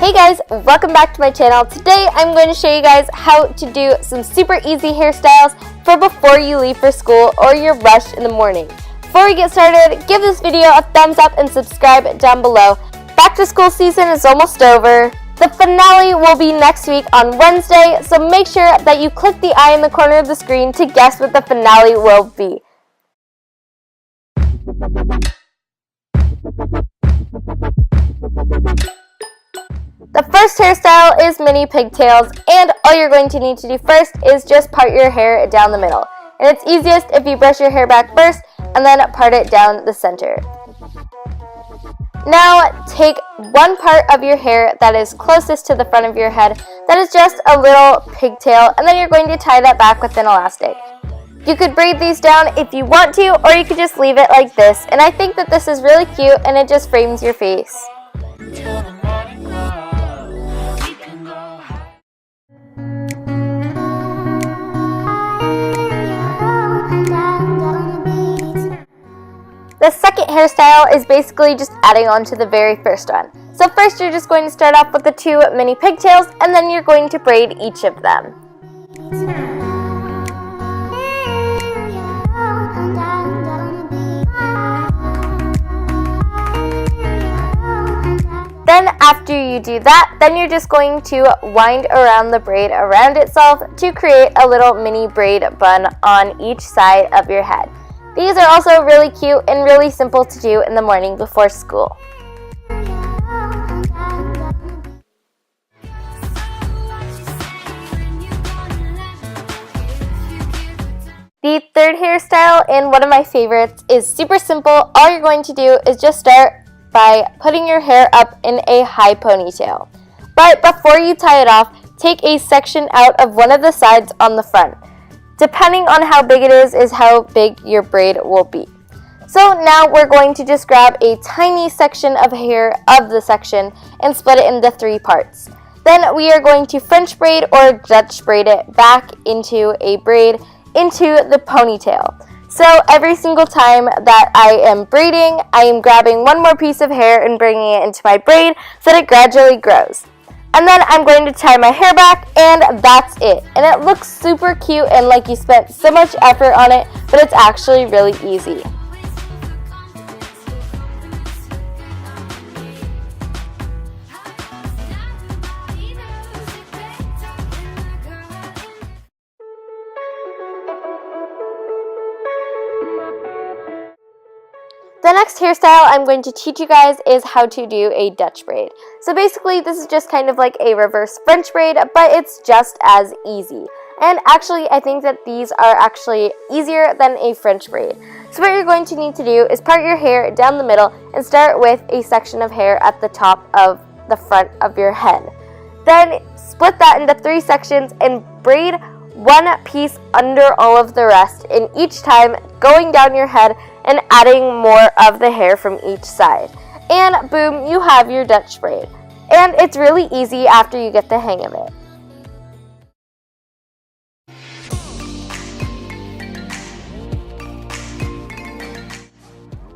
Hey guys, welcome back to my channel. Today I'm going to show you guys how to do some super easy hairstyles for before you leave for school or you're rushed in the morning. Before we get started, give this video a thumbs up and subscribe down below. Back to school season is almost over. The finale will be next week on Wednesday, so make sure that you click the eye in the corner of the screen to guess what the finale will be. The first hairstyle is mini pigtails, and all you're going to need to do first is just part your hair down the middle. And it's easiest if you brush your hair back first and then part it down the center. Now take one part of your hair that is closest to the front of your head that is just a little pigtail, and then you're going to tie that back with an elastic. You could braid these down if you want to, or you could just leave it like this, and I think that this is really cute and it just frames your face. The second hairstyle is basically just adding on to the very first one. So first you're just going to start off with the two mini pigtails, and then you're going to braid each of them. Then after you do that, then you're just going to wind around the braid around itself to create a little mini braid bun on each side of your head. These are also really cute and really simple to do in the morning before school. The third hairstyle, and one of my favorites, is super simple. All you're going to do is just start by putting your hair up in a high ponytail. But before you tie it off, take a section out of one of the sides on the front. Depending on how big it is how big your braid will be. So now we're going to just grab a tiny section of hair of the section and split it into 3 parts. Then we are going to French braid or Dutch braid it back into a braid into the ponytail. So every single time that I am braiding, I am grabbing one more piece of hair and bringing it into my braid so that it gradually grows. And then I'm going to tie my hair back, and that's it. And it looks super cute and like you spent so much effort on it, but it's actually really easy. The next hairstyle I'm going to teach you guys is how to do a Dutch braid. So basically this is just kind of like a reverse French braid, but it's just as easy. And actually I think that these are actually easier than a French braid. So what you're going to need to do is part your hair down the middle and start with a section of hair at the top of the front of your head. Then split that into 3 sections and braid one piece under all of the rest, and each time going down your head and adding more of the hair from each side. And boom, you have your Dutch braid. And it's really easy after you get the hang of it.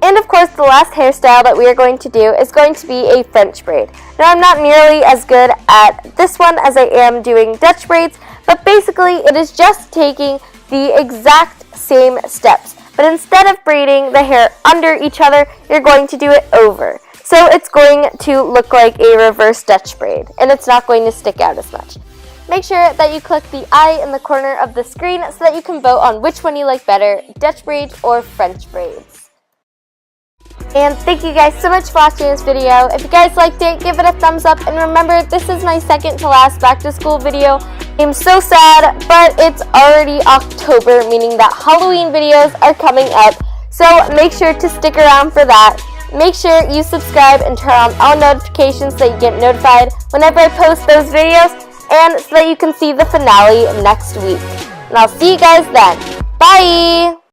And of course, the last hairstyle that we are going to do is going to be a French braid. Now, I'm not nearly as good at this one as I am doing Dutch braids, but basically it is just taking the exact same steps. But instead of braiding the hair under each other, you're going to do it over. So it's going to look like a reverse Dutch braid, and it's not going to stick out as much. Make sure that you click the eye in the corner of the screen so that you can vote on which one you like better, Dutch braids or French braids. And thank you guys so much for watching this video. If you guys liked it, give it a thumbs up, and remember, this is my second to last back to school video. I'm so sad, but it's already October, meaning that Halloween videos are coming up, so make sure to stick around for that. Make sure you subscribe and turn on all notifications so you get notified whenever I post those videos, and so that you can see the finale next week. And I'll see you guys then. Bye!